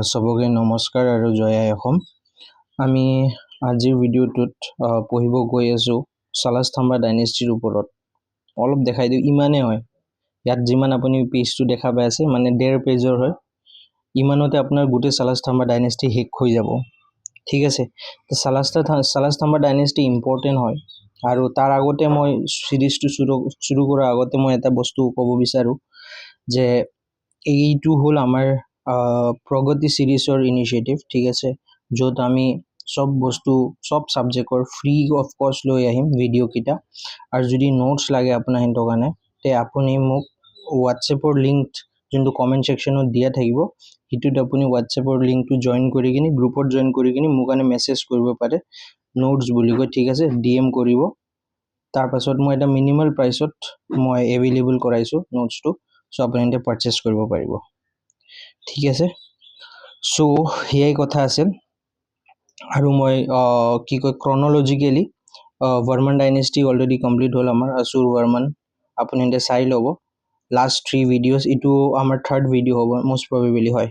সবকে নমস্কাৰ আৰু জয় আই অসম। আমি আজিৰ ভিডিঅ'টোত পঢ়িব গৈ আছোঁ সালাস্তম্ভা ডাইনেষ্টিৰ ওপৰত। অলপ দেখাই দিওঁ, ইমানেই হয়। ইয়াত যিমান আপুনি পেজটো দেখা পাই আছে মানে 1.5 পেজৰ হয়। ইমানতে আপোনাৰ গোটেই সালাস্তম্ভা ডাইনেষ্টি শেষ হৈ যাব। ঠিক আছে, সালাস্তম্ভা ডাইনেষ্টি ইম্পৰ্টেণ্ট হয়। আৰু তাৰ আগতে মই সিৰিজটো শুৰু কৰাৰ আগতে মই এটা বস্তু ক'ব বিচাৰোঁ যে এইটো হ'ল আমাৰ প্ৰগতি সিৰিজৰ ইনিচিয়েটিভ। ঠিক আছে, য'ত আমি সব বস্তু সব সাবজেক্টৰ ফ্ৰী অফ কষ্ট লৈ আহিম ভিডিঅ' কেইটা। আৰু যদি নোটছ লাগে আপোনাৰ সিহঁতৰ কাৰণে তে আপুনি মোক হোৱাটছএপৰ লিংক যোনটো কমেণ্ট ছেকশ্যনত দিয়া থাকিব সেইটোত আপুনি হোৱাটছএপৰ লিংকটো জইন কৰি কিনি গ্ৰুপত জইন কৰি কিনি মোৰ কাৰণে মেছেজ কৰিব পাৰে, নোটছ বুলি কয়। ঠিক আছে, DM কৰিব। তাৰপাছত মই এটা মিনিমাল প্ৰাইচত মই এভেইলেবল কৰাইছোঁ নোটছটো, চ' আপুনি এতিয়া পাৰচেছ কৰিব পাৰিব। ঠিক আছে, চ' সেয়াই কথা আছিল। আৰু মই কি কয় ক্ৰনলজিকেলি বৰ্মন ডাইনেষ্টি অলৰেডি কমপ্লিট হ'ল আমাৰ আসুৰ বৰ্মন। আপুনি এতিয়া চাই ল'ব লাষ্ট 3 ভিডিঅ'ছ। এইটো আমাৰ 3rd ভিডিঅ' হ'ব মষ্ট প্ৰবেবলি, হয়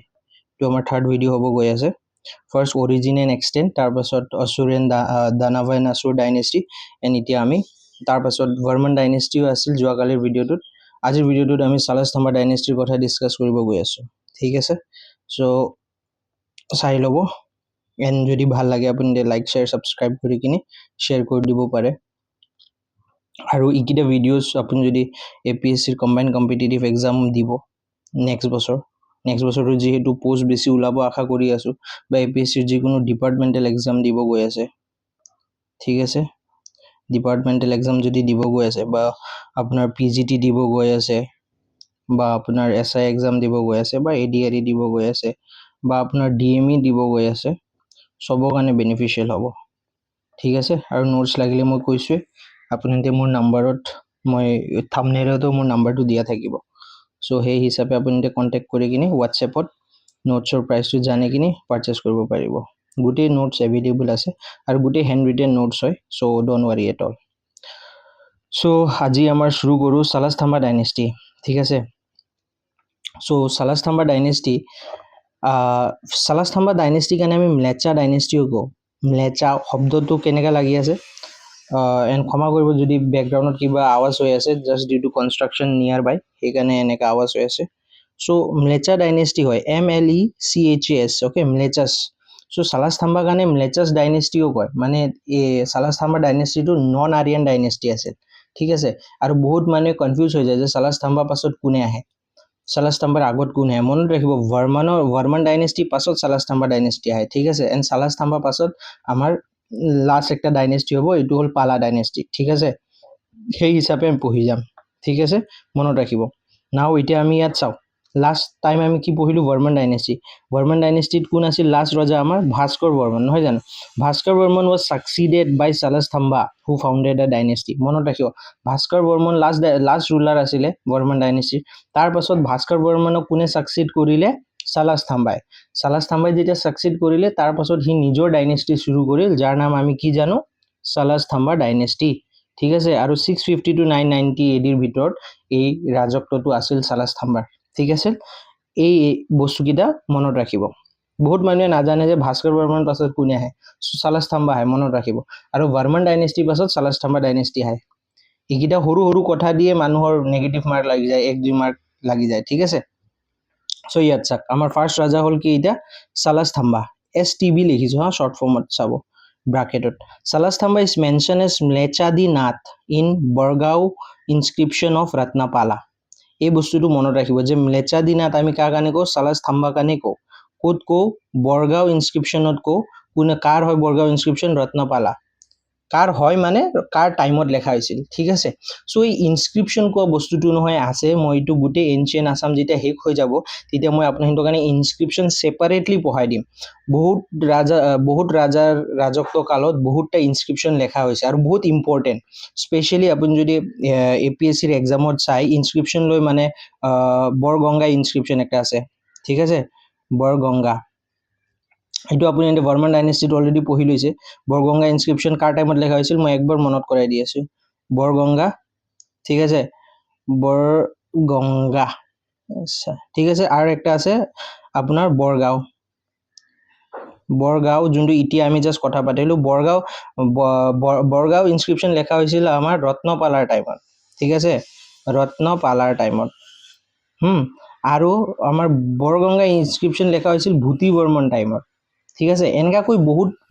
এইটো আমাৰ 3rd ভিডিঅ' হ'ব গৈ আছে। ফাৰ্ষ্ট অৰিজিন এণ্ড এক্সটেণ্ট, তাৰপাছত Asura and Danava and Asura dynasty, and এতিয়া আমি তাৰপাছত বৰ্মন ডাইনেষ্টিও আছিল যোৱাকালিৰ ভিডিঅ'টোত। আজিৰ ভিডিঅ'টোত আমি সালাস্তম্ভা ডাইনেষ্টিৰ কথা ডিছকাছ কৰিব গৈ আছোঁ। ঠিক আছে, চ' চাই ল'ব। এণ্ড যদি ভাল লাগে আপুনি লাইক শ্বেয়াৰ ছাবস্ক্ৰাইব কৰি কিনি শ্বেয়াৰ কৰি দিব পাৰে। আৰু এইকেইটা ভিডিঅ'ছ আপুনি যদি APSCৰ কম্বাইণ্ড কম্পিটিটিভ এক্সাম দিব নেক্সট বছৰটো যিহেতু পোষ্ট বেছি ওলাব আশা কৰি আছোঁ, বা APSCৰ যিকোনো ডিপাৰ্টমেণ্টেল এক্সাম দিব গৈ আছে। ঠিক আছে, ডিপাৰ্টমেণ্টেল এক্সাম যদি দিব গৈ আছে, বা আপোনাৰ PGT দিব গৈ আছে, বা আপোনাৰ SI এক্সাম দিব গৈ আছে, বা ADRE দিব গৈ আছে, বা আপোনাৰ DME দিব গৈ আছে, চবৰ কাৰণে বেনিফিচিয়েল হ'ব। ঠিক আছে, আৰু নোটছ লাগিলে মই কৈছোঁৱে আপুনি এতিয়া মোৰ নাম্বাৰত, মই থাম্বনেইলতো মোৰ নাম্বাৰটো দিয়া থাকিব। চ' সেই হিচাপে আপুনি এতিয়া কণ্টেক্ট কৰি কিনি হোৱাটছএপত নোটছৰ প্ৰাইচটো জানি কিনি পাৰচেছ কৰিব পাৰিব। গোটেই নোটছ এভেইলেবল আছে আৰু গোটেই হেণ্ড ৰিটেন নোটছ হয়, চ' ডোণ্ট ৱাৰি এট অল। চ' আজি আমাৰ শুৰু কৰোঁ সালাস্তম্ভা ডাইনেষ্টি। ঠিক আছে, চ' সালাস্তম্ভা ডাইনেষ্টিৰ কাৰণে আমি ম্লেচ্ছা ডাইনেষ্টিও কওঁ। ম্লেচ্ছা শব্দটো কেনেকৈ লাগি আছে, এণ্ড ক্ষমা কৰিব যদি বেকগ্ৰাউণ্ডত কিবা আৱাজ হৈ আছে, জাষ্ট ডিউ টু কনষ্ট্ৰাকশ্যন নিয়াৰ বাই, সেইকাৰণে এনেকৈ আৱাজ হৈ আছে। চ' ম্লেচ্ছা ডাইনেষ্টি হয় MLECHAS, অ'কে, ম্লেচ্ছাছ। চ' সালাস্তম্ভা কাৰণে ম্লেচ্ছাছ ডাইনেষ্টিও কয়। মানে এই সালাস্তম্ভা ডাইনেষ্টিটো নন আৰিয়ান ডাইনেষ্টি আছিল। ঠিক আছে, আৰু বহুত মানুহে কনফিউজ হৈ যায় যে সালাস্তম্ভাৰ পাছত কোনে আহে, সালাস্তম্ভাৰ আগত কোন আহে। মনত ৰাখিব বৰ্মন ডাইনেষ্টিৰ পাছত সালাস্তম্ভা ডাইনেষ্টি আহে। ঠিক আছে, এণ্ড সালাস্তম্ভাৰ পাছত আমাৰ লাষ্ট একটা ডাইনেষ্টি হ'ব, এইটো হ'ল পালা ডাইনেষ্টি। ঠিক আছে, সেই হিচাপে আমি পঢ়ি যাম। ঠিক আছে, মনত ৰাখিব। নাও এতিয়া আমি ইয়াত চাওঁ, লাষ্ট টাইম আমি কি পঢ়িলোঁ, বৰ্মন ডাইনেষ্টি। বৰ্মন ডাইনেষ্টিত কোন আছিল লাষ্ট ৰজা, আমাৰ ভাস্কৰ বৰ্মন, নহয় জানো? Bhaskar Varman was succeeded by Salastambha who founded a dynasty. মনত ৰাখিব, ভাস্কৰ বৰ্মন লাষ্ট ৰুলাৰ আছিলে বৰ্মন ডাইনেষ্টিৰ। তাৰপাছত ভাস্কৰ বৰ্মনক কোনে ছাকচিড কৰিলে, সালাস্তম্ভাই যেতিয়া ছাকচিড কৰিলে তাৰপাছত সি নিজৰ ডাইনেষ্টি শুৰু কৰিল, যাৰ নাম আমি কি জানো, সালাস্তম্ভা ডাইনেষ্টি। ঠিক আছে, আৰু 650 to 990 AD ভিতৰত এই ৰাজত্বটো আছিল সালাস্তম্ভাৰ। ঠিক আছে, এই বস্তুকেইটা মনত ৰাখিব। বহুত মানুহে নাজানে যে ভাস্কৰ বৰ্মনৰ পাছত কোনে আহে, সালাস্তম্ভা আহে, মনত ৰাখিব। আৰু বৰ্মন ডাইনেষ্টিৰ পাছত সালাস্তম্ভা ডাইনেষ্টি আহে। এইকেইটা সৰু সৰু কথা দিয়ে মানুহৰ নেগেটিভ মাৰ্ক লাগি যায়, 1-2 মাৰ্ক লাগি যায়। ঠিক আছে, চ' ইয়াত চাওক, আমাৰ ফাৰ্ষ্ট ৰাজা হ'ল কি এতিয়া, সালাস্তম্ভা। STB লিখিছোঁ হা, শ্বৰ্ট ফৰ্মত চাব ব্ৰাকেটত। Salastambha is mention as Mlechchhadhinatha in Bargaon inscription of Ratnapala. এই বস্তুটো মনত ৰাখিব যে ম্লেচ্ছাদিনাথ আমি কাৰ কাৰণে কওঁ, সালাস্তম্ভা কাৰণে কওঁ। ক'ত কওঁ, বৰগাঁও ইনস্ক্ৰিপশ্যনত কওঁ। কাৰ হয় বৰগাঁও ইনস্ক্ৰিপশ্যন, ৰত্নাপালা। কাৰ হয় মানে কাৰ টাইমত লেখা হৈছিল। ঠিক আছে, চ' এই ইনস্ক্ৰিপশ্যন কোৱা বস্তুটো নহয় আছে, মই এইটো গোটেই এনচিয়েণ্ট আছাম যেতিয়া শেষ হৈ যাব তেতিয়া মই আপোনালোকৰ কাৰণে ইনস্ক্ৰিপশ্যন ছেপাৰেটলি পঢ়াই দিম। বহুত ৰাজাৰ ৰাজত্ব কালত বহুতটা ইনস্ক্ৰিপশ্যন লেখা হৈছে আৰু বহুত ইম্পৰ্টেণ্ট। স্পেচিয়েলি আপুনি যদি APSCৰ এক্সামত চাই, ইনস্ক্ৰিপশ্যন লৈ মানে বৰগংগা ইনস্ক্ৰিপশ্যন একটা আছে। ঠিক আছে, বৰগংগা, এইটো আপুনি এতিয়া বৰ্মন ডাইনেষ্টিত অলৰেডি পঢ়ি লৈছে। বৰগংগা ইনস্ক্ৰিপশ্যন কাৰ টাইমত লেখা হৈছিল মই একবাৰ মনত কৰাই দি আছোঁ। বৰগংগা, ঠিক আছে, বৰগংগা। আচ্ছা, ঠিক আছে, আৰু একটা আছে আপোনাৰ বৰগাঁও। বৰগাঁও যোনটো এতিয়া আমি জাষ্ট কথা পাতিলোঁ, বৰগাঁও ইনস্ক্ৰিপশ্যন লেখা হৈছিল আমাৰ ৰত্নপালাৰ টাইমত, ঠিক আছে, ৰত্নপালাৰ টাইমত। আৰু আমাৰ বৰগংগা ইনস্ক্ৰিপশ্যন লেখা হৈছিল ভূতি বৰ্মন টাইমত, ঠিক আছে। এনেকুৱাকৈ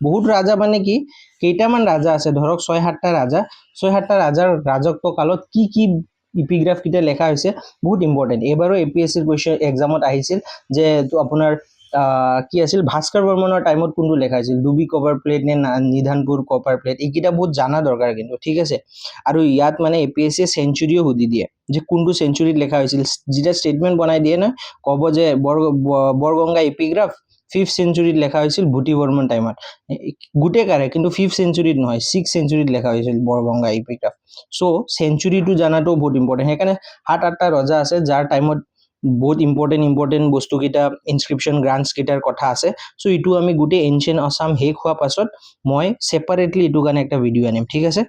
বহুত ৰাজা, মানে কি কেইটামান ৰাজা আছে, ধৰক 6-7টা ৰাজা, 6-7টা ৰাজাৰ ৰাজত্ব কালত কি ইপিগ্ৰাফ কেইটা লেখা হৈছে বহুত ইম্পৰ্টেণ্ট। এইবাৰো APSCৰ কুৱেশ্যন এক্সামত আহিছিল যে আপোনাৰ কি আছিল, ভাস্কৰ বৰ্মনৰ টাইমত কোনটো লেখা হৈছিল, ডুবি কভাৰ প্লেট নে নিধানপুৰ কপাৰ প্লেট, এইকেইটা বহুত জানা দৰকাৰ কিন্তু, ঠিক আছে। আৰু ইয়াত মানে APSCয়ে চেঞ্চুৰীও সুধি দিয়ে যে কোনটো চেঞ্চুৰীত লেখা হৈছিল। যেতিয়া ষ্টেটমেণ্ট বনাই দিয়ে না, ক'ব যে বৰগংগা এপিগ্ৰাফ 5th চেঞ্চুৰীত লেখা হৈছিল ভূতি বৰ্মন টাইমত, গোটেই কাৰে, কিন্তু 5th চেঞ্চুৰীত নহয়, 6th চেঞ্চুৰীত লেখা হৈছিল বৰগংগা এপিগ্ৰাফ। চ' চেঞ্চুৰীটো জানাটো বহুত ইম্পৰ্টেণ্ট। সেইকাৰণে 7-8টা ৰজা আছে যাৰ টাইমত বহুত ইম্পৰ্টেণ্ট বস্তুকেইটা, ইনস্ক্ৰিপশ্যন গ্ৰাণ্টছ কেইটাৰ কথা আছে। চ' এইটো আমি গোটেই এনচিয়েণ্ট আছাম শেষ হোৱাৰ পাছত মই ছেপাৰেটলি এইটো কাৰণে একটা ভিডিঅ' আনিম, ঠিক আছে,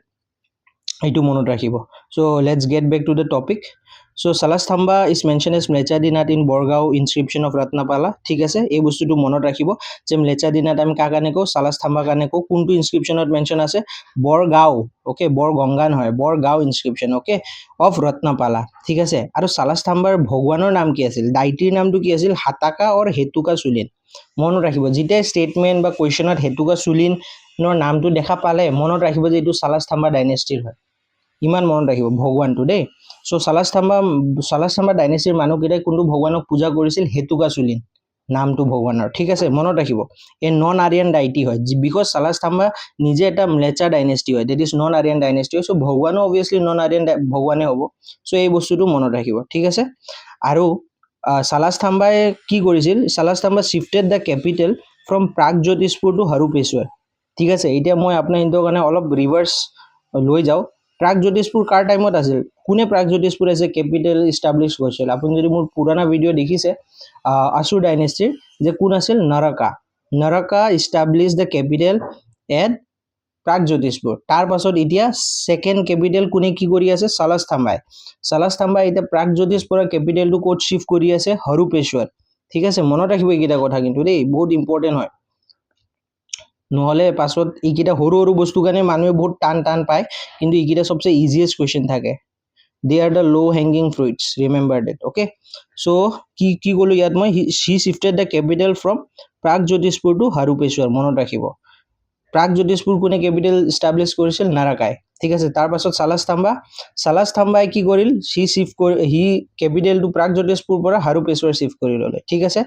এইটো মনত ৰাখিব। So' let's get back to the topic. So' Salastambha is mention as Mlechchhadhinatha in Bargaon inscription of Ratnapala, ঠিক আছে। এই বস্তুটো মনত ৰাখিব যে ম্লেচ্ছাদিনাথ আমি কাৰ কাৰণে কওঁ, সালাস্তম্ভাৰ কাৰণে কওঁ। কোনটো ইনস্ক্ৰিপশ্যনত মেনশ্যন আছে, বৰগাঁও, অ'কে, বৰগংগা নহয়, Borgaon inscription, okay, of Ratnapala, ঠিক আছে। আৰু সালাস্তম্ভাৰ ভগৱানৰ নাম কি আছিল, ডাইটিৰ নামটো কি আছিল, হাতাকা অৰ হেতুকা চুলিন। মনত ৰাখিব, যেতিয়া ষ্টেটমেণ্ট বা কুৱেশ্যনত হেতুকা চুলিনৰ নামটো দেখা পালে মনত ৰাখিব যে এইটো সালাস্তম্ভা ডাইনেষ্টিৰ হয়, ইমান মনত ৰাখিব ভগৱানটো দেই। চ' সালাস্তম্ভা ডাইনেষ্টিৰ মানুহকেইটাই কোনটো ভগৱানক পূজা কৰিছিল, হেতুকা চুলিন নামটো ভগৱানৰ, ঠিক আছে, মনত ৰাখিব। এই নন আৰিয়ান ডাইটি হয়, বিকজ সালাস্তম্ভা নিজে এটা ম্লেচ্ছা ডাইনেষ্টি হয়, that is non Aryan dynasty হয়। চ' ভগৱানো অবভিয়াছলি নন আৰিয়ান ভগৱানে হ'ব। চ' এই বস্তুটো মনত ৰাখিব, ঠিক আছে। আৰু সালাস্তম্ভাই কি কৰিছিল, Salastambha shifted the capital from Pragjyotishpur to Harupeshwar, ঠিক আছে। এতিয়া মই আপোনাৰ ইহঁতৰ কাৰণে অলপ ৰিভাৰ্ছ লৈ যাওঁ। প্ৰাগজ্যোতিষপুৰ কাৰ টাইমত আছিল, কোনে Pragjyotishpur as a capital establish কৰিছিল। আপুনি যদি মোৰ পুৰণা ভিডিঅ' দেখিছে আছুৰ ডাইনেষ্টিৰ, যে কোন আছিল, Naraka establish the capital at Pragjyotishpur. তাৰ পাছত এতিয়া ছেকেণ্ড কেপিটেল কোনে কি কৰি আছে, সালাস্তম্ভাই এতিয়া প্ৰাগজ্যোতিষপুৰৰ কেপিটেলটো ক'ত শ্বিফ্ট কৰি আছে, হৰূপেশ্বৰ, ঠিক আছে। মনত ৰাখিব এইকেইটা কথা কিন্তু দেই, বহুত ইম্পৰ্টেণ্ট হয়, নহ'লে পাছত এইকেইটা সৰু বস্তু কাৰণে মানুহে বহুত টান পায়, কিন্তু এইকেইটা চবচে ইজিয়েষ্ট কুৱেশ্যন থাকে। They are the low hanging fruits, remember that, okay. So কি ক'লো ইয়াত মই, she shifted the capital from Pragjyotishpur to Harupeshwar, মনত ৰাখিব। প্ৰাগজ্যোতিষপুৰ কোনে কেপিটেল ইষ্টাব্লিছ কৰিছিল, নাৰাকাই, ঠিক আছে। তাৰ পাছত সালাস্তম্ভাই কি কৰিল, সি কেপিটেলটো প্ৰাগজ্যোতিষপুৰ পৰা হৰূপেশ্বৰ শিফ্ট কৰি ল'লে, ঠিক আছে।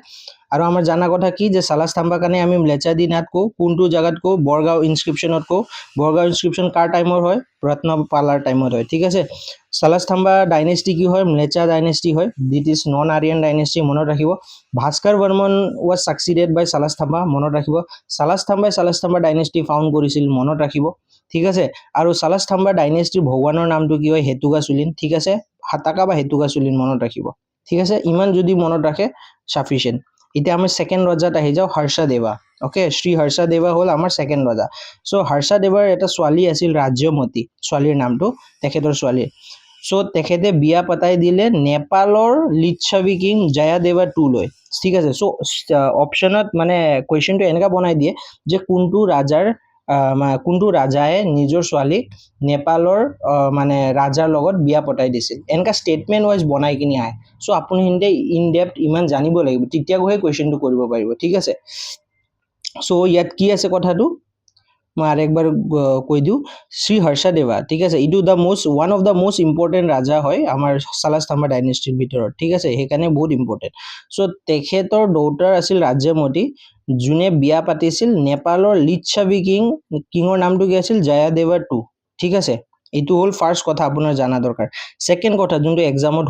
আৰু আমাৰ জানা কথা কি যে সালাস্তম্ভাৰ কাৰণে আমি ম্লেচ্ছাদিনাথ কওঁ, কোনটো জাগাত কওঁ, বৰগাঁও ইনস্ক্ৰিপশ্যনত কওঁ। বৰগাঁও ইনস্ক্ৰিপশ্যন কাৰ টাইমৰ হয়, ৰত্নপালাৰ টাইমত হয়, ঠিক আছে। সালাস্তম্ভা ডাইনেষ্টি কি হয়, ম্লেচ্ছা ডাইনেষ্টি হয়, দিট ইজ নন আৰিয়ান ডাইনেষ্টি, মনত ৰাখিব। Bhaskar Varman was succeeded by সালাস্তম্ভা, মনত ৰাখিব। সালাস্তম্ভা ডাইনেষ্টি ফাউণ্ড কৰিছিল, মনত ৰাখিব, ঠিক আছে। আৰু সালাস্তম্ভা ডাইনেষ্টিৰ ভগৱানৰ নামটো কি হয়, হেতুকা চুলিন, ঠিক আছে, হাতাকা বা হেতুকা চুলিন, মনত ৰাখিব, ঠিক আছে। ইমান যদি মনত ৰাখে চাফিচিয়েণ্ট। এতিয়া আমি ছেকেণ্ড ৰজাত আহি যাওঁ, হৰ্ষদেৱা, অ'কে। শ্ৰী হৰ্ষদেৱা হ'ল আমাৰ ছেকেণ্ড ৰজা। চ' হৰ্ষদেৱাৰ এটা ছোৱালী আছিল ৰাজ্যমতী, ছোৱালীৰ নামটো, তেখেতৰ ছোৱালীৰ। চ' তেখেতে বিয়া পতাই দিলে নেপালৰ লিচ্ছাবি কিং জয়াদেৱা II লৈ, ঠিক আছে। চ' অপশ্যনত মানে কুৱেশ্যনটো এনেকুৱা বনাই দিয়ে যে কোনটো ৰাজাই নিজৰ ছোৱালীক নেপালৰ মানে ৰাজাৰ লগত বিয়া পতাই দিছিল, এনেকুৱা ষ্টেটমেণ্ট ৱাইজ বনাই কিনি আহে। চ' আপুনি সিহঁতে ইন ডেপ্থ ইমান জানিব লাগিব, তেতিয়া গৈহে কুৱেশ্যনটো কৰিব পাৰিব, ঠিক আছে। চ' ইয়াত কি আছে কথাটো মই আৰু একবাৰ কৈ দিওঁ, শ্ৰী হৰ্ষদেৱা, ঠিক আছে, এইটো one of the most important ৰাজা হয় আমাৰ সালাস্তম্ভা ডাইনেষ্টিৰ ভিতৰত, ঠিক আছে, সেইকাৰণে বহুত ইম্পৰ্টেণ্ট। চ' তেখেতৰ ডটাৰ আছিল ৰাজ্যমতী, যোনে বিয়া পাতিছিল নেপালৰ লিচ্ছাবি কিঙৰ নামটো কি আছিল, জয়াদেৱা II, ঠিক আছে। এইটো হ'ল ফাৰ্ষ্ট কথা আপোনাৰ জানা দৰকাৰ। ছেকেণ্ড কথা যোনটো এক্সামত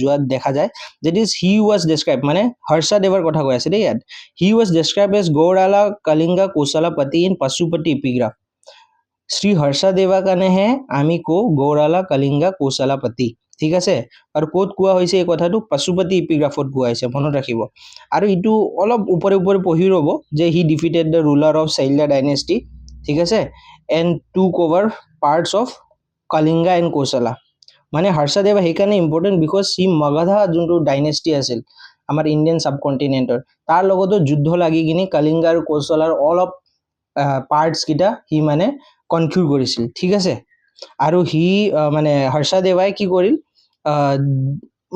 যোৱাত দেখা যায়, that is he was describe, মানে হৰ্ষদেৱাৰ কথা কৈ আছে দেই ইয়াত, he was describe as Gaudala Kalinga Kosalapati in Pashupati epigraph. Shri Harshadeva কাৰণেহে আমি কওঁ গৌড়ালা কলিংগা কৌশলাপতি, ঠিক আছে। আৰু ক'ত কোৱা হৈছে এই কথাটো, পশুপতি এপিগ্ৰাফত কোৱা হৈছে, মনত ৰাখিব। আৰু এইটো অলপ ওপৰে পঢ়ি ৰ'ব যে he defeated the ruler of Shailya dynasty, ঠিক আছে, and took over parts of Kalinga and Kosala. মানে হৰ্ষদেৱা সেইকাৰণে ইম্পৰ্টেণ্ট বিকজ সি মগধা যোনটো ডাইনেষ্টি আছিল আমাৰ ইণ্ডিয়ান সাবকন্টিনেন্টৰ তাৰ লগতো যুদ্ধ লাগি কিনি কলিংগ আৰু কৌশলাৰ অল অফ পাৰ্টস কিটা হি মানে কনকিউৰ কৰিছিল ঠিক আছে আৰু হি মানে হৰ্ষদেৱাই কি কৰিল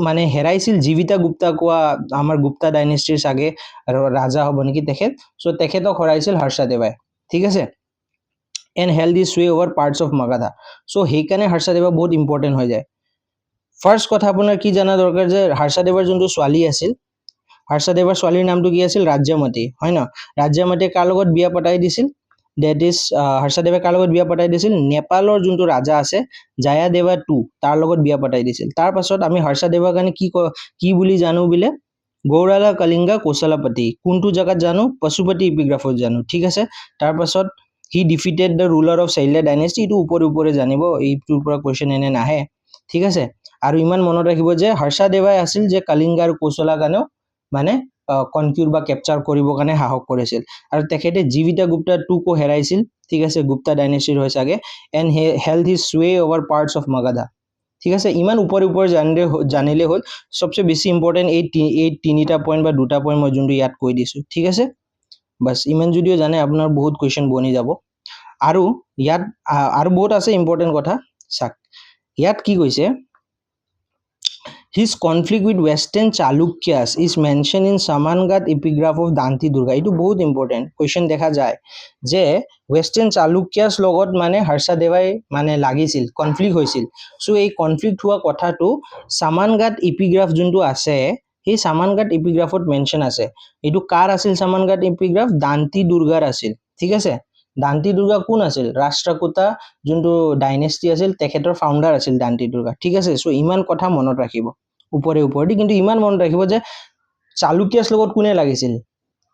মানে হেৰাইছিল জীবিতা গুপ্তা কোৱা আমাৰ গুপ্তা ডাইনেষ্টিৰ চাগে ৰাজা হ'ব নেকি তেখেত সো তেখেতক হৰাইছিল হৰ্ষদেৱাই ঠিক আছে and held this sway over parts of Magadha. So সেইকাৰণে হৰ্ষদেৱা বহুত ইম্পৰ্টেণ্ট হৈ যায় ফাৰ্ষ্ট কথা আপোনাৰ কি জানা দৰকাৰ যে হৰ্ষদেৱৰ যোনটো ছোৱালী আছিল হৰ্ষদেৱৰ ছোৱালীৰ নামটো কি আছিল ৰাজ্যমতী হয় ন ৰাজ্যমতীয়ে কাৰ লগত বিয়া পতাই দিছিল that is হৰ্ষদেৱে কাৰ লগত বিয়া পতাই দিছিল নেপালৰ যোনটো ৰাজা আছে জয়াদেৱা 2 তাৰ লগত বিয়া পতাই দিছিল তাৰ পাছত আমি হৰ্ষদেৱৰ কাৰণে কি বুলি জানো বিলে গৌৰালা কলিংগা কৌশলপতি কোনটো জায়গাত জানো পশুপতি এপিগ্ৰাফত জানো ঠিক আছে তাৰ পাছত he defeated the ruler of Sailya dynasty ইটো উপৰে জানিব এইটোৰ পৰা কোৱেশ্চন এনে নাহে ঠিক আছে আৰু ইমান মনত ৰাখিব যে হৰ্ষদেৱাই আছিল যে কলিংগ আৰু কৌশলা কাৰণেও মানে কনকিউৰ বা কেপচাৰ কৰিব কাৰণে সাহস কৰিছিল আৰু তেখেতে জীবিতা গুপ্তা 2 কো হেৰাইছিল ঠিক আছে গুপ্তা ডাইনেষ্টিৰ হৈ চাগে এণ্ড হে held his sway over parts of Magadha ঠিক আছে ইমান উপৰে জানিলে হ'ল সবচে বেছি ইম্পৰ্টেন্ট এই তিনিটা পইণ্ট বা দুটা পইণ্ট মই যোনটো ইয়াত কৈ দিছো ঠিক আছে বাস ইমান যদিও জানে আপোনাৰ বহুত কোৱেশ্চন বনি যাব আৰু ইয়াত আৰু বহুত আছে ইম্পৰ্টেন্ট কথা চাক ইয়াত কি কৈছে his conflict with western chalukyas is mentioned in Samangad epigraph of Danti Durga itu বহুত ইম্পৰ্টেন্ট কোৱেশ্চন দেখা যায় যে western chalukyas লগত মানে হৰ্ষদেৱাই মানে লাগিছিল কনফ্লিক্ট হৈছিল সো এই কনফ্লিক্ট হোৱা কথাটো Samangad epigraph যোনটো আছে এই Samangad epigraphত মেনশন আছে এটো কাৰ আছিল Samangad epigraph Danti Durgar আছিল ঠিক আছে দান্তি দুৰ্গা কোন আছিল ৰাষ্ট্ৰকূটা যোনটো ডাইনেষ্টি আছিল তেখেতৰ ফাউন্ডাৰ আছিল দান্তি দুৰ্গা ঠিক আছে সো ইমান কথা মনত ৰাখিব উপৰে কিন্তু ইমান মনত ৰাখিব যে চালুক্যাছ লগত কোনে লাগিছিল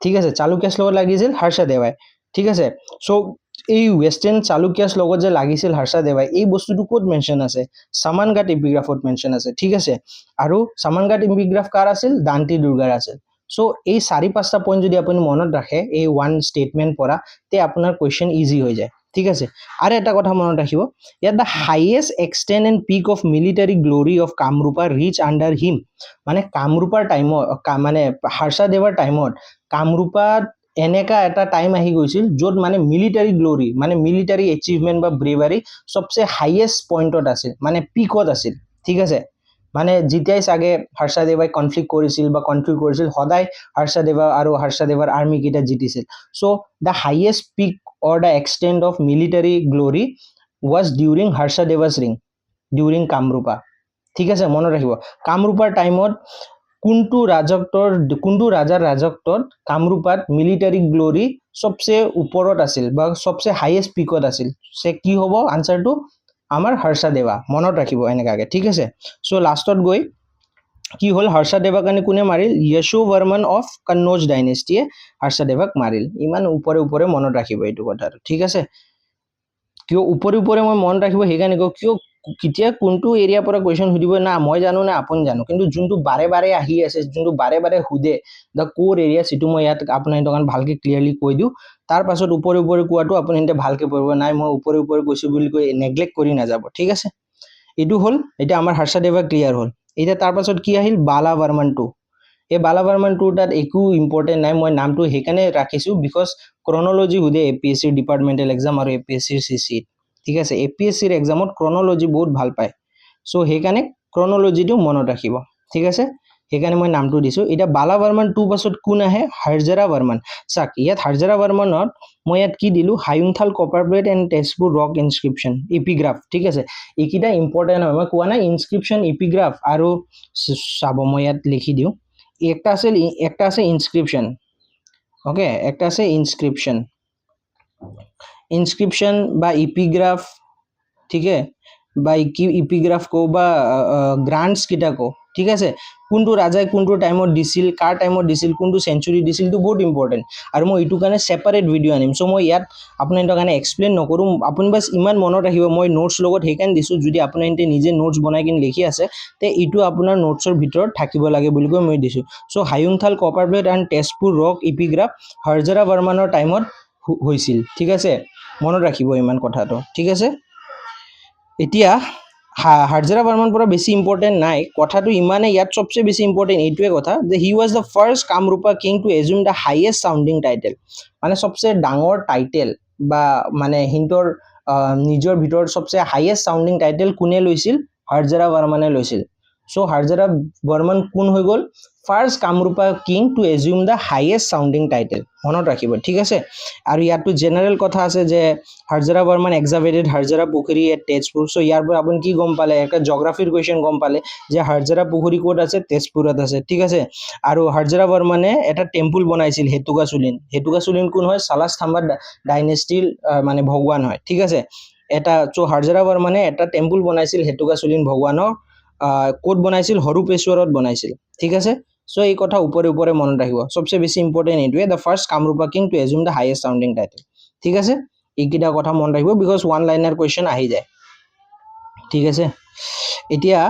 ঠিক আছে চালুক্যাছ লগত লাগিছিল হৰ্ষদেৱাই ঠিক আছে সো এই ওয়েস্টাৰ্ণ চালুক্যাছ লগত যে লাগিছিল হৰ্ষদেৱাই এই বস্তুটো কোড মেনশন আছে সামানঘাট এপিগ্ৰাফত মেনশন আছে ঠিক আছে আৰু সামানঘাট এপিগ্ৰাফ কাৰ আছিল দান্তি দুৰ্গাৰ আছিল সো এই 4-5টা পইণ্ট যদি আপুনি মনত ৰাখে এই ওয়ান স্টেটমেন্ট পঢ়া তে আপোনাৰ কোৱেশ্চন ইজি হৈ যায় ঠিক আছে আৰু এটা কথা মনত ৰাখিব ইয়াত the highest extent and peak of military glory of Kamrupa reach under him মানে কামৰূপাৰ টাইমত মানে হৰ্ষদেৱৰ টাইমত কামৰূপাত এনেকা এটা টাইম আহি গৈছিল যত মানে মিলিটাৰী গ্লোৰি মানে মিলিটাৰী এচিভমেন্ট বা ব্ৰেভাৰী সবচে হাইয়েষ্ট পইণ্টত আছিল মানে পিকত আছিল ঠিক আছে মানে জিতিয়াই চাগে হৰ্ষদেৱাই কনফ্লিক্ট কৰিছিল বা কনফ্লিক্ট কৰিছিল সদায় হৰ্ষদেৱা আৰু হৰ্ষদেৱৰ আৰ্মি কিটা জিতিছিল so the highest peak or the extent of military glory was during Harshadeva's reign during Kamrupa ঠিক আছে মনত ৰাখিব কামৰূপাৰ টাইমত কোনটো ৰাজাৰ ৰাজত্বত কামৰূপাত মিলিটাৰী গ্লোৰি সবচে ওপৰত আছিল বা সবচে হাইয়েষ্ট পিকত আছিল সে কি হ'ব আনসাৰটো আমাৰ হৰ্ষদেৱা মনত ৰাখিব এনেকাকে ঠিক আছে সো লাষ্টত গৈ কি হল হৰ্ষদেৱাক কোনে মাৰিল যশোবৰ্মন অফ কন্নৌজ ডাইনেষ্টিয়ে হৰ্ষদেৱাক মাৰিল ইমান উপৰে মনত ৰাখিব এইটো কথা ঠিক আছে কিয় উপৰে মই মন ৰাখিব হেগানে কিয় কিতিয়া কোনটো এৰিয়া পৰা কোৱেশ্চন সুধিব না মই জানো না আপোন জানো কিন্তু যোনটো বাৰে আহি আছে যোনটো বাৰে হুদে দা কোৰ এৰিয়া সিটো মই ইয়াত আপোনাৰ দোকান ভালকে ক্লিয়াৰলি কৈ দিও তাৰ পাছত উপৰে কোৱাটো আপুনি এতে ভালকে পঢ়িব নাই মই উপৰে কৈছো বুলি কৈ নেগলেক্ট কৰি না যাব ঠিক আছে এটো হল এটা আমাৰ হৰ্ষদেৱা ক্লিয়াৰ হল এটা তাৰ পাছত কি আহিল বালাবৰ্মন 2 এই বালাবৰ্মন 2 তাত একো ইম্পৰ্টেন্ট নাই মই নামটো হেকানে ৰাখিছো বিকজ ক্ৰনোলজি হুদে এপিএসসি ডিপাৰ্টমেন্টাল এক্সাম আৰু এপিএসসি সিসি ঠিক আছে এপিএসসি ৰ এক্সামত ক্ৰনোলজি বহুত ভাল পায় সো হেকানে ক্ৰনোলজিটো মনত ৰাখিব ঠিক আছে হেকানে মই নামটো দিছো এটা বালাবৰ্মন 2 পাছত কোন আহে হৰজৰা বৰ্মন চাক ইয়াত হৰজৰা বৰ্মনত মই ইয়াত কি দিলো Hayunthal copper plate and Tezpur rock inscription epigraph ঠিক আছে এইকিটা ইম্পৰ্টেন্ট হয় মই কোৱা নাই ইনস্ক্ৰিপশন এপিগ্ৰাফ আৰু চাব মই ইয়াত লিখি দিও একটা আছে ইনস্ক্ৰিপশন ওকে একটা আছে ইনস্ক্ৰিপশন বা এপিগ্ৰাফ ঠিক আছে বা এপিগ্ৰাফ কো বা গ্ৰান্টস কিটা কো ঠিক আছে কোনটো ৰাজাই কোনটো টাইমত দিছিল কাৰ টাইমত দিছিল কোনটো সেঞ্চুৰি দিছিল তো বহুত ইম্পৰ্টেন্ট আৰু মই ইটো কাৰণে সেপাৰেট ভিডিও আনিম সো মই ইয়াত আপোনালোকৰ কাৰণে এক্সপ্লেইন নকৰো আপুনি বাস ইমান মনত ৰাখিব মই নোটছ লগত হেকান দিছো যদি আপোনালোকে নিজে নোটছ বনাই কিন লিখি আছে তে ইটো আপোনাৰ নোটছৰ ভিতৰত থাকিব লাগে বুলি কৈ মই দিছো so Hayunthal copper plate and Tezpur rock epigraph Harjara বৰ্মনৰ টাইমত হৈছিল ঠিক আছে মনত ৰাখিব ইমান কথাটো ঠিক আছে এতিয়া হাৰ্জাৰা বৰ্মন পৰা বেছি ইম্পৰ্টেণ্ট নাই কথাটো ইমানে ইয়াত সবচে বেছি ইম্পৰ্টেণ্ট এইটোৱে কথা যে he was the first Kamarupa king to assume the highest sounding title মানে সবচে ডাঙৰ টাইটেল বা মানে হিন্তৰ নিজৰ ভিতৰত সবচে হাইয়েষ্ট চাউণ্ডিং টাইটেল কোনে লৈছিল হাৰ্জাৰা বৰ্মনে লৈছিল চ' হাৰ্জাৰা বৰ্মন কোন হৈ গ'ল first Kamarupa king to assume the highest sounding title মনত ৰাখিব ঠিক আছে আৰু ইয়াতো জেনেৰেল কথা আছে যে হাৰ্জাৰা বৰ্মন এক্সাভেটেড হাৰ্জাৰা পুখুৰী এট তেজপুৰ চ' ইয়াৰ পৰা আপুনি কি গম পালে একটা জিঅ'গ্ৰাফিৰ কুৱেশ্যন গম পালে যে হাৰ্জাৰা পুখুৰী ক'ত আছে তেজপুৰত আছে ঠিক আছে আৰু হাৰ্জাৰা বৰ্মনে এটা টেম্পল বনাইছিল হেতুকাচুলিন কোন হয় সালাস্থাম্বা ডাইনেষ্টিৰ মানে ভগৱান হয় ঠিক আছে এটা চ' হাৰ্জাৰা বৰ্মনে এটা টেম্পল বনাইছিল হেতুকাচুলিন ভগৱানৰ ক'ত বনাইছিল হৰুপেশ্বৰত বনাইছিল ঠিক আছে চ' এই কথা ওপৰে ওপৰে মনত ৰাখিব সবচে বেছি ইম্পৰ্টেণ্ট এইটোৱে the first Kamarupa king to assume the highest sounding title ঠিক আছে এইকেইটা কথা মনত ৰাখিব বিকজ ওৱান লাইনাৰ কুৱেশ্যন আহি যায় ঠিক আছে এতিয়া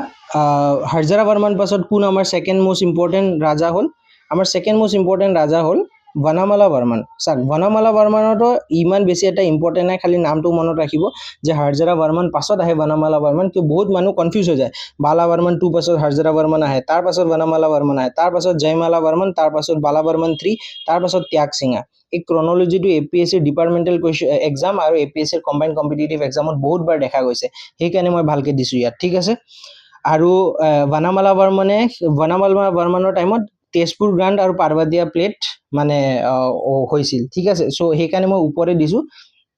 হাৰ্জাৰা বৰ্মন পাছত কোন আমাৰ ছেকেণ্ড মোষ্ট ইম্পৰ্টেণ্ট ৰাজা হ'ল আমাৰ ছেকেণ্ড মোষ্ট ইম্পৰ্টেণ্ট ৰাজা হ'ল বনমালা বৰ্মন চাওক বনমালা বৰ্মনতো ইমান বেছি এটা ইম্পৰ্টেণ্ট নাই খালি নামটো মনত ৰাখিব যে হাৰ্জাৰা বৰ্মন পাছত আহে বনমালা বৰ্মন কিয় বহুত মানুহ কনফিউজ হৈ যায় বালা বৰ্মন 2 পাছত হাৰ্জাৰা বৰ্মন আহে তাৰ পাছত বনমালা বৰ্মন আহে তাৰ পাছত জয়মালা বৰ্মন তাৰ পাছত বালা বৰ্মন 3 তাৰ পাছত ত্যাগ সিংহা এই ক্ৰনলজিটো এপিএছচি ডিপাৰ্টমেণ্টেল এক্সাম আৰু এপিএছচিৰ কম্বাইণ্ড কম্পিটিটিভ এক্সামত বহুত বাৰ দেখা গৈছে সেইকাৰণে মই ভালকে দিছোঁ ইয়াত ঠিক আছে আৰু বনমালা বৰ্মনৰ টাইমত তেজপুৰ গ্ৰাণ্ড আৰু পাৰ্বতীয়া প্লেট মানে হৈছিল ঠিক আছে চ' সেইকাৰণে মই ওপৰে দিছোঁ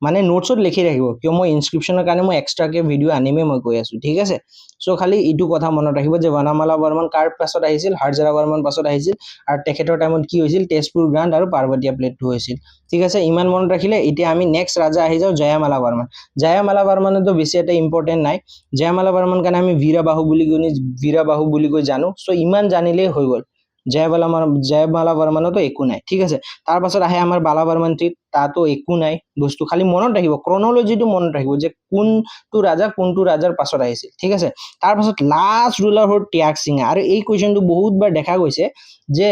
মানে নোটছত লিখি ৰাখিব কিয় মই ইনস্ক্ৰিপশ্যনৰ কাৰণে মই এক্সট্ৰাকে ভিডিঅ' আনিমেই মই কৈ আছোঁ ঠিক আছে চ' খালি এইটো কথা মনত ৰাখিব যে বনমালা বৰ্মন কাৰ পাছত আহিছিল হাৰ্জাৰা বৰ্মন পাছত আহিছিল আৰু তেখেতৰ টাইমত কি হৈছিল তেজপুৰ গ্ৰাণ্ড আৰু পাৰ্বতীয়া প্লেটটো হৈছিল ঠিক আছে ইমান মনত ৰাখিলে এতিয়া আমি নেক্সট ৰাজা আহি যাওঁ জয়ামালা বৰ্মন জয়ামালা বৰ্মনতো বেছি এটা ইম্পৰ্টেণ্ট নাই জয়মালা বৰ্মন কাৰণে আমি বীৰাবাহু বুলি কৈ জানো চ' ইমান জানিলেই হৈ গ'ল জয়মালা বৰ্মনতো একো নাই ঠিক আছে তাৰ পাছত আহে আমাৰ বালা বৰ্মন 3 তাতো একো নাই বস্তু খালি মনত ৰাখিব ক্ৰনলজিটো মনত ৰাখিব যে কোনটো ৰাজাৰ পাছত আহিছিল ঠিক আছে তাৰ পাছত লাষ্ট ৰুলাৰ হ'ল ত্যাগ সিংহা আৰু এই কুৱেশ্যনটো বহুত বাৰ দেখা গৈছে যে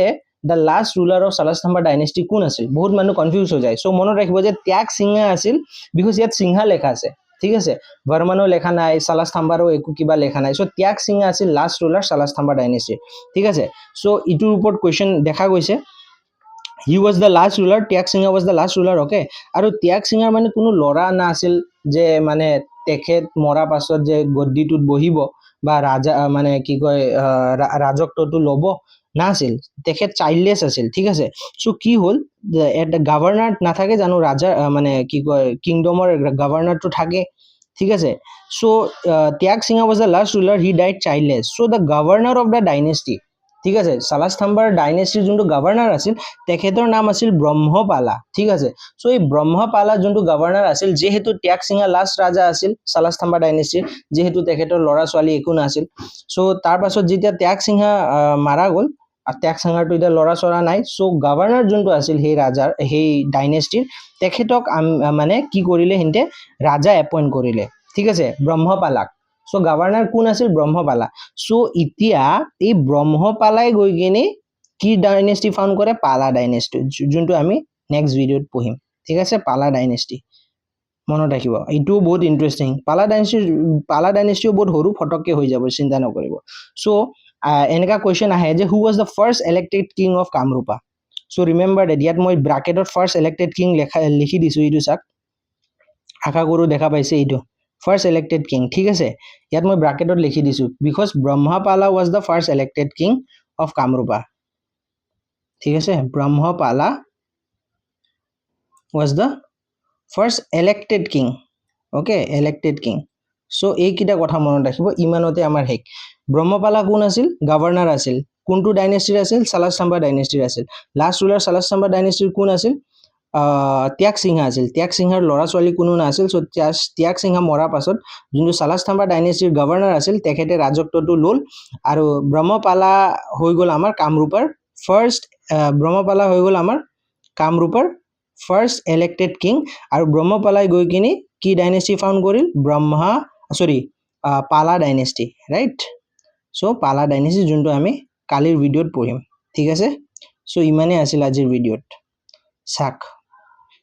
the last ruler of Salastambha dynasty কোন আছিল বহুত মানুহ কনফিউজ হৈ যায় চ' মনত ৰাখিব যে ত্যাগ সিংহা আছিল বিকজ ইয়াত সিংহা লেখা আছে ঠিক আছে বৰ্মনো লেখা নাই সালাস্থাম্বাৰো একো কিবা লেখা নাই চ' ত্যাগ সিংহা আছিল লাষ্ট ৰুলাৰ সালাস্থাম্বা ডাইনেষ্টিৰ ঠিক আছে চ' ইটোৰ ওপৰত কুৱেশ্যন দেখা গৈছে he was the last ruler Tyaga Singha was the last ruler okay আৰু ত্যাগ সিংহাৰ মানে কোনো ল'ৰা নাছিল যে মানে তেখেত মৰা পাছত যে গদ্দিটোত বহিব বা ৰাজা মানে কি কয় ৰাজত্বটো ল'ব নাছিল তেখেত চাইল্ডলেছ আছিল ঠিক আছে চ' কি হ'ল এটা গভৰ্ণৰ নাথাকে জানো ৰাজা মানে কি কয় কিংডমৰ গভৰ্ণৰটো থাকে ঠিক আছে so' Tyaga Singha was the last ruler he died childless so' the governor of the dynasty ঠিক আছে সালাস্থাম্বাৰ ডাইনেষ্টিৰ যোনটো গভৰ্ণৰ আছিল তেখেতৰ নাম আছিল ব্ৰহ্মপালা ঠিক আছে চ' এই ব্ৰহ্মপালা যোনটো গভৰ্ণৰ আছিল যিহেতু ত্যাগ সিংহা লাষ্ট ৰাজা আছিল সালাস্থাম্বা ডাইনেষ্টিৰ যিহেতু তেখেতৰ ল'ৰা ছোৱালী একো নাছিল চ' তাৰ পাছত যেতিয়া ত্যাগ সিংহা মাৰা গ'ল ত্যাগ সিংহাৰটো এতিয়া ল'ৰা চৰা নাই চ' গভৰ্ণৰ যোনটো আছিল সেই ডাইনেষ্টিৰ তেখেতক মানে কি কৰিলে সিহঁতে ৰাজা এপইণ্ট কৰিলে ঠিক আছে ব্ৰহ্মপালাক চ' গভৰ্ণৰ কোন আছিল ব্ৰহ্মপালা চ' এতিয়া এই ব্ৰহ্মপালাই গৈ কিনে কি ডাইনেষ্টি ফাউণ্ড কৰে পালা ডাইনেষ্টি যোনটো আমি নেক্সট ভিডিঅ'ত পঢ়িম ঠিক আছে পালা ডাইনেষ্টি মনত ৰাখিব এইটোও বহুত ইণ্টাৰেষ্টিং পালা ডাইনেষ্টিও বহুত সৰু ফটককৈ হৈ যাব চিন্তা নকৰিব চ' এনেকুৱা কুৱেশ্যন আহে যে who was the first elected king of Kamarupa so' remember date ইয়াত মই ব্ৰাকেটত ফাৰ্ষ্ট ইলেক্টেড কিং লিখি দিছোঁ এইটো চাওক আশা কৰোঁ দেখা পাইছে এইটো ফাৰ্ষ্ট ইলেক্টেড কিং ঠিক আছে ইয়াত মই ব্ৰাকেটত লিখি দিছোঁ because Brahmapala was the first elected king of Kamarupa ঠিক আছে Brahmapala was the first elected king okay elected king so' এইকেইটা কথা মনত ৰাখিব ইমানতে আমাৰ শেষ ব্ৰহ্মপালা কোন আছিল গভৰ্ণৰ আছিল কোনটো ডাইনেষ্টিৰ আছিল সালাস্থাম্বা ডাইনেষ্টিৰ আছিল লাষ্ট ৰুলাৰ সালাস্থাম্বা ডাইনেষ্টিৰ কোন আছিল ত্যাগ সিংহা আছিল ত্যাগ সিংহাৰ ল'ৰা ছোৱালী কোনো নাছিল চ' ত্যাগ সিংহা মৰাৰ পাছত যোনটো সালাস্থাম্বা ডাইনেষ্টিৰ গভৰ্ণৰ আছিল তেখেতে ৰাজত্বটো ল'ল আৰু ব্ৰহ্মপালা হৈ গ'ল আমাৰ কামৰূপৰ ফাৰ্ষ্ট ইলেক্টেড কিং আৰু ব্ৰহ্মপালাই গৈ কিনে কি ডাইনেষ্টি ফাউণ্ড কৰিল পালা ডাইনেষ্টি ৰাইট চ' পালা ডাইনেষ্টি যোনটো আমি কালিৰ ভিডিঅ'ত পঢ়িম ঠিক আছে চ' ইমানেই আছিল আজিৰ ভিডিঅ'ত চাওক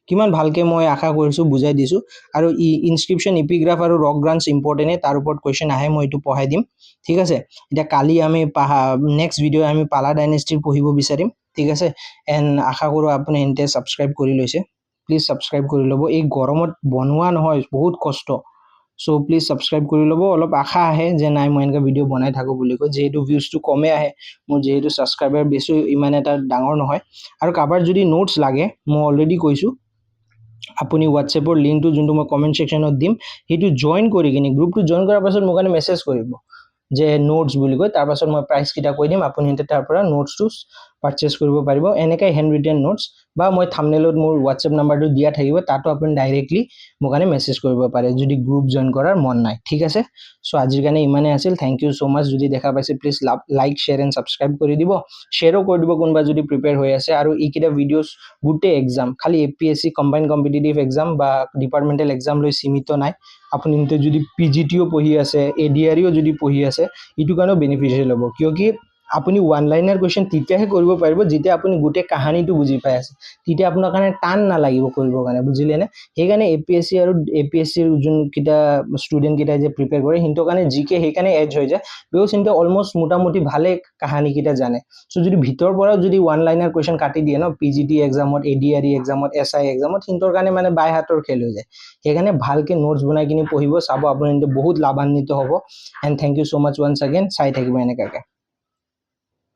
কিমান ভালকৈ মই আশা কৰিছোঁ বুজাই দিছোঁ আৰু ইনস্ক্ৰিপশ্যন ইপিগ্ৰাফ আৰু ৰক গ্ৰান্টছ ইম্পৰ্টেণ্টে তাৰ ওপৰত কুৱেশ্যন আহে মই এইটো পঢ়াই দিম ঠিক আছে এতিয়া কালি আমি নেক্সট ভিডিঅ' আমি পালা ডাইনেষ্টিৰ পঢ়িব বিচাৰিম ঠিক আছে এণ্ড আশা কৰোঁ আপুনি এন্তে ছাবস্ক্ৰাইব কৰি লৈছে প্লিজ ছাবস্ক্ৰাইব কৰি ল'ব এই গৰমত বনোৱা নহয় বহুত কষ্ট চ' প্লিজ ছাবস্ক্ৰাইব কৰি ল'ব অলপ আশা আহে যে নাই মই এনেকৈ ভিডিঅ' বনাই থাকোঁ বুলি কৈ যিহেতু ভিউজটো কমে আহে মোৰ যিহেতু ছাবস্ক্ৰাইবাৰ বেছি ইমান এটা ডাঙৰ নহয় আৰু কাৰোবাৰ যদি নোটছ লাগে মই অলৰেডি কৈছোঁ আপুনি হোৱাটছএপৰ লিংকটো যোনটো মই কমেণ্ট ছেকশ্যনত দিম সেইটো জইন কৰি কিনে গ্ৰুপটো জইন কৰাৰ পাছত মোক কাৰণে মেছেজ কৰিব যে নোটছ বুলি কৈ তাৰ পাছত মই প্ৰাইচকেইটা কৈ দিম আপুনি তাৰ পৰা নোটছটো পাৰচেজ কৰিব পাৰিব এনেকৈ হেণ্ড ৰিটেন নোটছ বা মই থাম্বনেইলত মোৰ হোৱাটছএপ নাম্বাৰটো দিয়া থাকিব তাতো আপুনি ডাইৰেক্টলি মোক কাৰণে মেছেজ কৰিব পাৰে যদি গ্ৰুপ জইন কৰাৰ মন নাই ঠিক আছে চ' আজিৰ কাৰণে ইমানেই আছিল থেংক ইউ ছ' মাছ যদি দেখা পাইছে please like share and subscribe কৰি দিব শ্বেয়াৰো কৰি দিব কোনোবা যদি প্ৰিপেয়াৰ হৈ আছে আৰু এইকেইটা ভিডিঅ'ছ গোটেই এক্সাম খালি APSC কম্বাইন কম্পিটিটিভ এক্সাম বা ডিপাৰ্টমেণ্টেল এক্সাম লৈ সীমিত নাই আপুনি যদি PGTও পঢ়ি আছে ADREও যদি পঢ়ি আছে এইটো কাৰণেও বেনিফিচিয়েল হ'ব কিয় আপুনি ওৱান লাইনাৰ কুৱেশ্যন তেতিয়াহে কৰিব পাৰিব যেতিয়া আপুনি গোটেই কাহানীটো বুজি পাই আছে তেতিয়া আপোনাৰ কাৰণে টান নালাগিব কৰিবৰ কাৰণে বুজিলেনে সেইকাৰণে APSC আৰু APSCৰ যোনকেইটা ষ্টুডেণ্টকেইটাই যে প্ৰিপেয়াৰ কৰে সিহঁতৰ কাৰণে GK সেইকাৰণে এজ হৈ যায় বিকজ সিহঁতে অলমষ্ট মোটামুটি ভালে কাহানীকেইটা জানে চ' যদি ভিতৰৰ পৰাও যদি ওৱান লাইনাৰ কুৱেশ্যন কাটি দিয়ে ন PGT এক্সামত ADRE এক্সামত SI এক্সামত সিহঁতৰ কাৰণে মানে বাই হাতৰ খেল হৈ যায় সেইকাৰণে ভালকৈ নোটছ বনাই কিনি পঢ়িব চাব আপুনি বহুত লাভান্বিত হ'ব and thank you so' much once again চাই থাকিব এনেকুৱাকৈ